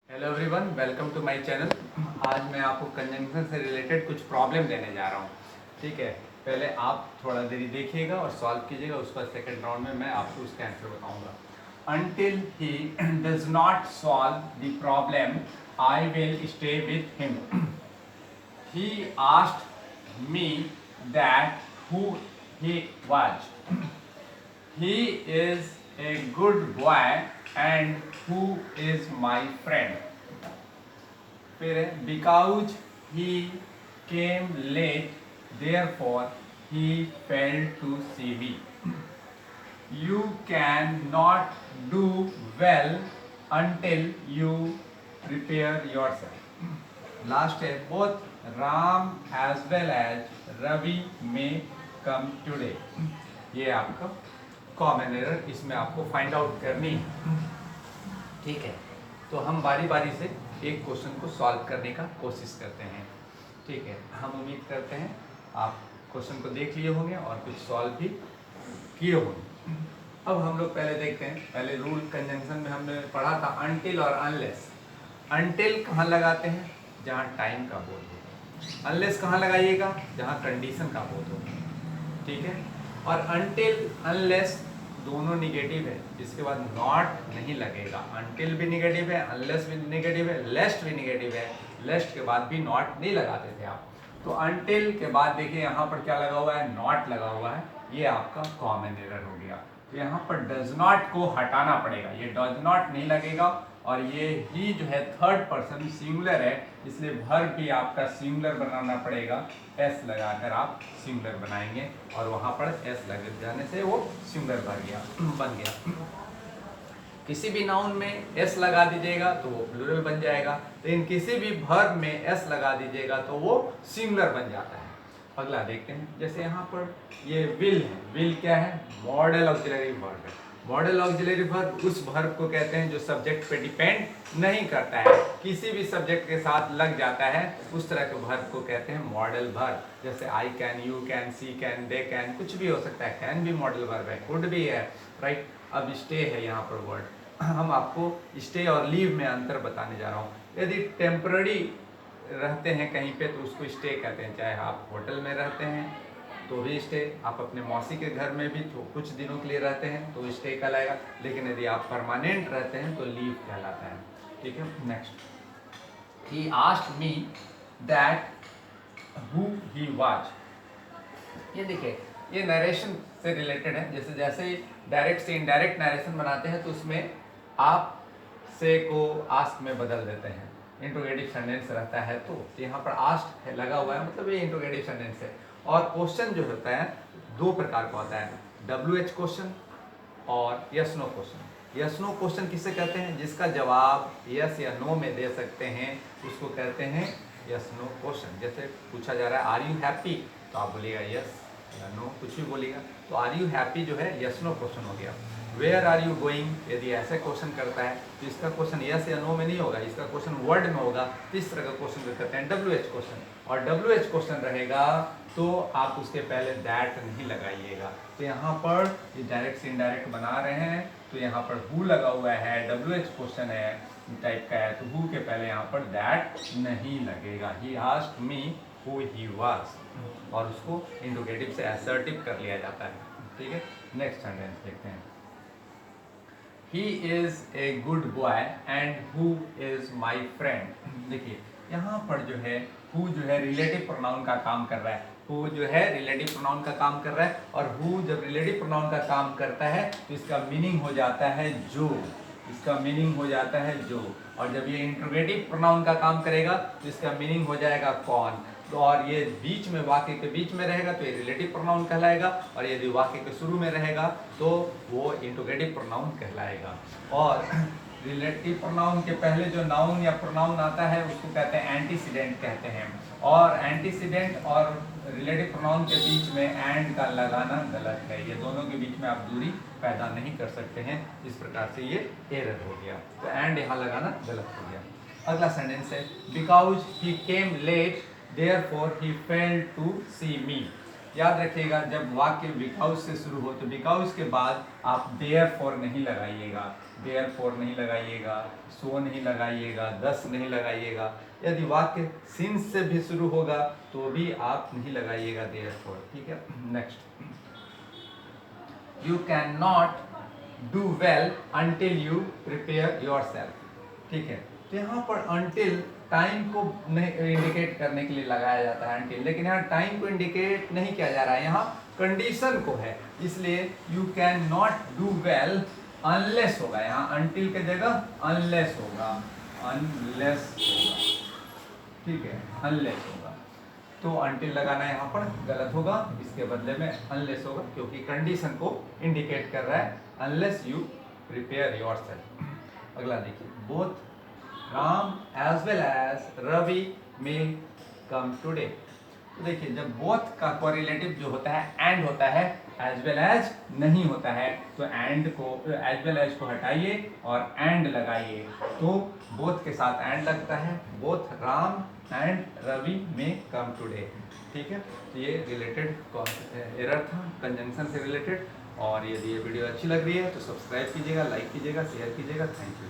Hello everyone, welcome to my channel. आज मैं आपको कंजंक्शन से रिलेटेड कुछ प्रॉब्लम देने जा रहा हूँ। ठीक है, पहले आप थोड़ा देरी देखिएगा और सॉल्व कीजिएगा, उसका सेकंड राउंड में मैं आपको उसका आंसर बताऊंगा। Until he does not solve the problem I will stay with him. He asked me that who he was. He is a good boy and who is my friend. फिर है because he came late, therefore he failed to see me. You cannot do well until you prepare yourself. Last है both Ram as well as Ravi may come today. ये आपका common error, इसमें आपको find out करनी है। ठीक है, तो हम बारी बारी से एक क्वेश्चन को सॉल्व करने का कोशिश करते हैं। ठीक है, हम उम्मीद करते हैं आप क्वेश्चन को देख लिए होंगे और कुछ सॉल्व भी किए होंगे। अब हम लोग पहले देखते हैं, पहले रूल कंजंक्शन में हमने पढ़ा था अनटिल और अनलेस। अनटिल कहाँ लगाते हैं? जहाँ टाइम का बोध हो। अनलेस कहाँ लगाइएगा? जहाँ कंडीशन का बोध हो। ठीक है, और अनटिल अनलेस दोनों निगेटिव है, इसके बाद नॉट नहीं लगेगा। अनटिल भी निगेटिव है, अनलेस भी निगेटिव है, लेस्ट भी निगेटिव है, लेस्ट के बाद भी नॉट नहीं लगाते थे आप। तो अनटिल के बाद देखिए यहाँ पर क्या लगा हुआ है? नॉट लगा हुआ है। ये आपका कॉमन एरर हो गया। तो यहाँ पर डज नॉट को हटाना पड़ेगा, ये डज नॉट नहीं लगेगा। और ये ही जो है थर्ड पर्सन सिंगुलर है, इसलिए वर्ब भी आपका सिंगुलर बनाना पड़ेगा। एस लगाकर आप सिंगुलर बनाएंगे और वहां पर एस लग जाने से वो सिंगुलर बन गया। किसी भी नाउन में एस लगा दीजिएगा तो वो प्लूरल बन जाएगा, लेकिन किसी भी वर्ब में एस लगा दीजिएगा तो वो सिंगुलर बन जाता है। अगला देखते हैं, जैसे यहाँ पर ये विल है। विल क्या है? मॉडल ऑक्सिलरी वर्ब है। मॉडल ऑक्सिलरी वर्ब उस वर्ब को कहते हैं जो सब्जेक्ट पे डिपेंड नहीं करता है, किसी भी सब्जेक्ट के साथ लग जाता है, उस तरह के वर्ब को कहते हैं मॉडल वर्ब। जैसे I can, you can, she can, they can, कुछ भी हो सकता है। कैन भी मॉडल वर्ब है, कुड भी है, राइट। अब स्टे है यहाँ पर वर्ड। हम आपको स्टे और लीव में अंतर बताने जा रहा हूँ। यदि टेम्पररी रहते हैं कहीं पे तो उसको स्टे कहते हैं। चाहे आप होटल में रहते हैं तो भी स्टे, आप अपने मौसी के घर में भी तो कुछ दिनों के लिए रहते हैं तो स्टे कहलाएगा, लेकिन यदि आप परमानेंट रहते हैं तो लीव कहलाता है। ठीक है, next. He asked me that who he was. ये देखिए, ये नरेशन से रिलेटेड है। जैसे जैसे डायरेक्ट से इनडायरेक्ट नरेशन बनाते हैं तो उसमें आप से को आस्क में बदल देते हैं। इंट्रोगेटिव सेंटेंस रहता है तो यहाँ पर आस्क है लगा हुआ है, मतलब ये इंट्रोगेटिव सेंटेंस है। और क्वेश्चन जो होता है दो प्रकार का होता है, WH क्वेश्चन और yes no question. Yes no question किसे कहते हैं? जिसका जवाब यस या नो में दे सकते हैं, उसको कहते हैं यस नो क्वेश्चन। जैसे पूछा जा रहा है आर यू हैप्पी, तो आप बोलिएगा यस या नो, कुछ भी बोलिएगा। तो आर यू हैप्पी जो है यस नो क्वेश्चन हो गया। वेयर आर यू गोइंग, यदि ऐसे क्वेश्चन करता है तो इसका क्वेश्चन यस या नो में नहीं होगा, इसका क्वेश्चन वर्ड में होगा। तो इस तरह का क्वेश्चन को कहते हैं WH क्वेश्चन। और WH क्वेश्चन रहेगा तो आप उसके पहले दैट नहीं लगाइएगा। तो यहाँ पर ये डायरेक्ट से इनडायरेक्ट बना रहे हैं तो यहाँ पर हु लगा हुआ है, WH क्वेश्चन है टाइप का है, तो हु के पहले यहाँ पर दैट नहीं लगेगा। He asked me who he was, और उसको इंट्रोगेटिव से असर्टिव कर लिया जाता है। ठीक है, नेक्स्ट सेंटेंस देखते हैं। He is a good boy and who is my friend। देखिए यहाँ पर जो है who जो है रिलेटिव प्रोनाउन का काम कर रहा है। who जो है रिलेटिव प्रोनाउन का काम कर रहा है, और who जब रिलेटिव प्रोनाउन का काम करता है तो इसका मीनिंग हो जाता है जो। इसका मीनिंग हो जाता है जो। और जब ये इंट्रोगेटिव प्रोनाउन का काम करेगा तो इसका मीनिंग हो जाएगा कौन। तो और ये बीच में, वाक्य के बीच में रहेगा तो ये रिलेटिव प्रोनाउन कहलाएगा, और यदि वाक्य के शुरू में रहेगा तो वो इंट्रोगेटिव प्रोनाउन कहलाएगा। और रिलेटिव प्रोनाउन के पहले जो नाउन या प्रोनाउन आता है उसको कहते हैं एंटीसीडेंट कहते हैं। और एंटीसीडेंट और रिलेटिव प्रोनाउन के बीच में एंड का लगाना गलत है। ये दोनों के बीच में आप दूरी पैदा नहीं कर सकते हैं, इस प्रकार से ये एरर हो गया। तो एंड यहाँ लगाना गलत हो गया। अगला सेंटेंस है because he came late therefore he failed to see me। याद रखिएगा जब वाक्य बिकॉज से शुरू हो तो बिकॉज के बाद आप therefore नहीं लगाइएगा। देयरफॉर नहीं लगाइएगा, सो नहीं लगाइएगा, दस नहीं लगाइएगा। यदि वाक्य सिंस से भी शुरू होगा तो भी आप नहीं लगाइएगा देयरफॉर, ठीक है। Next, you can not do well until you prepare yourself, ठीक है। तो यहाँ पर अंटिल टाइम को नहीं इंडिकेट करने के लिए लगाया जाता है अंटिल, लेकिन यहाँ टाइम को इंडिकेट नहीं किया जा रहा है, यहाँ कंडीशन को है, इसलिए you can not do well unless होगा, यहाँ अंटिल के जगह अनलेस होगा, अनलेस होगा, ठीक है, अनलेस होगा। तो अंटिल लगाना यहाँ पर गलत होगा, इसके बदले में अनलेस होगा, क्योंकि कंडीशन को इंडिकेट कर रहा है, अनलेस यू प्रिपेयर योरसेल्फ। अगला देखिए, both Ram as well as Ravi may come today. तो देखिए, जब बोथ का कोरिलेटिव जो होता है एंड होता है, एज वेल एज नहीं होता है, तो एंड को, एज वेल एज को हटाइए और एंड लगाइए, तो बोथ के साथ एंड लगता है, बोथ राम एंड रवि में कम टुडे, ठीक है। तो ये रिलेटेड एरर था कंजंक्शन से रिलेटेड। और यदि ये वीडियो अच्छी लग रही है तो सब्सक्राइब कीजिएगा, लाइक कीजिएगा, शेयर कीजिएगा। Thank you.